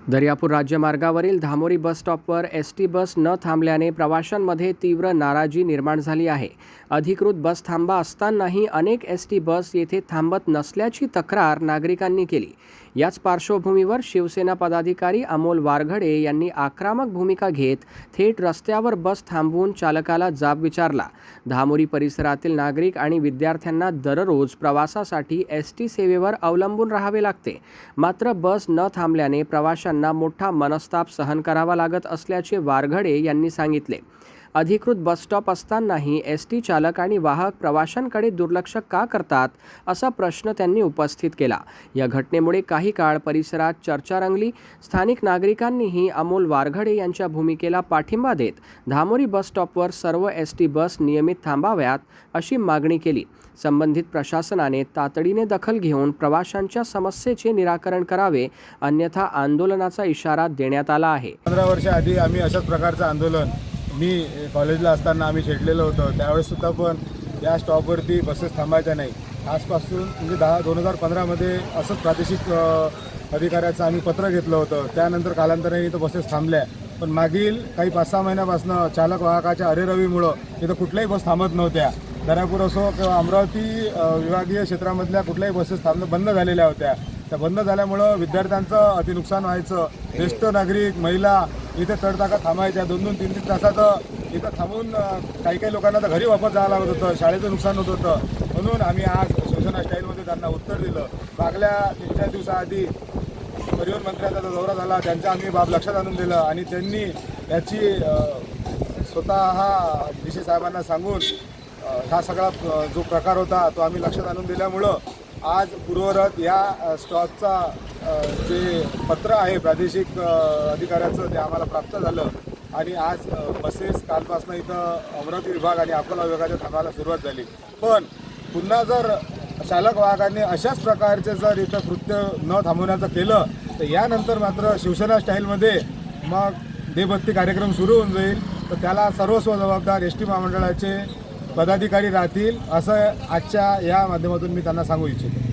दर्यापूर राज्यमार्गावरील धामोरी बस स्टॉपवर ST bus न थांबल्याने प्रवाशांमध्ये तीव्र नाराजी निर्माण झाली आहे। अधिकृत बस थांबा असतानाही अनेक एसटी बस येथे थांबत नसल्याची तक्रार नागरिकांनी केली। याच पार्श्वभूमीवर शिवसेना पदाधिकारी अमोल वारघडे यांनी आक्रमक भूमिका घेत थेट रस्त्यावर बस थांबवून चालकाला जाब विचारला। धामोरी परिसरातील नागरिक आणि विद्यार्थ्यांना दररोज प्रवासासाठी एसटी सेवेवर अवलंबून राहावे लागते, मात्र बस न थांबल्याने प्रवाशांना मोठा मनस्ताप सहन करावा लागत असल्याचे वारघडे यांनी सांगितले। अधिकृत बस स्टॉप असतानाही एसटी चालक आणि वाहक प्रवाशांकडे दुर्लक्ष का करतात, असा प्रश्न त्यांनी उपस्थित केला। या घटनेमुळे काही काळ परिसरात चर्चा रंगली। स्थानिक नागरिकांनीही अमोल वारघडे यांच्या भूमिकेला पाठिंबा देत धामोरी बस स्टॉपवर सर्व एसटी बस नियमित थांबाव्यात अशी मागणी केली। संबंधित प्रशासनाने तातडीने दखल घेऊन प्रवाशांच्या समस्येचे निराकरण करावे, अन्यथा आंदोलनाचा इशारा देण्यात आला आहे। 15 वर्ष आधी आम्ही अशाच प्रकारचं आंदोलन कॉलेजला असताना आम्ही छेडलेलं होतं। त्यावेळेस सुद्धा पण या स्टॉपवरती बसेस थांबायच्या नाही। आजपासून म्हणजे 2015 मध्ये असंच प्रादेशिक अधिकाऱ्याचं आम्ही पत्र घेतलं होतं। त्यानंतर कालांतराने इथं बसेस थांबल्या, पण मागील काही 5-6 महिन्यापासून चालक वाहकाच्या अरेरवीमुळं इथं कुठल्याही बस थांबत नव्हत्या। दर्यापूर असो किंवा अमरावती विभागीय क्षेत्रामधल्या कुठल्याही बसेस थांबणं बंद झालेल्या होत्या। त्या बंद झाल्यामुळं विद्यार्थ्यांचं अति नुकसान व्हायचं। ज्येष्ठ नागरिक, महिला इथे तडताका थांबायच्या। 2-2, 3-3 तासाचं इथं थांबून काही लोकांना तर घरी वापस जावं लागत होतं, शाळेचं नुकसान होत होतं। म्हणून आम्ही आज शिवसेना स्टाईलमध्ये त्यांना उत्तर दिलं। मागल्या 3-4 दिवसाआधी परिवहन मंत्र्यांचा जो दौरा झाला, त्यांचा आम्ही बाब लक्षात आणून दिलं आणि त्यांनी याची स्वतः डीसी साहेबांना सांगून हा सगळा जो प्रकार होता तो आम्ही लक्षात आणून दिल्यामुळं आज पूर्वरत या स्टॉपचा जे पत्र आहे प्रादेशिक अधिकाऱ्याचं ते आम्हाला प्राप्त झालं आणि आज बसेस कालपासून इथं अमरावती विभाग आणि अकोला विभागाच्या थांबायला सुरुवात झाली। पण पुन्हा जर चालक वाहकांनी अशाच प्रकारचे जर इथं कृत्य न थांबवण्याचं केलं तर यानंतर मात्र शिवसेना स्टाईलमध्ये मग देशभक्ती कार्यक्रम सुरू होऊन जाईल। तर त्याला सर्वस्व जबाबदार एसटी महामंडळाचे पदाधिकारी राहतील, असं आजच्या या माध्यमातून मी त्यांना सांगू इच्छितो।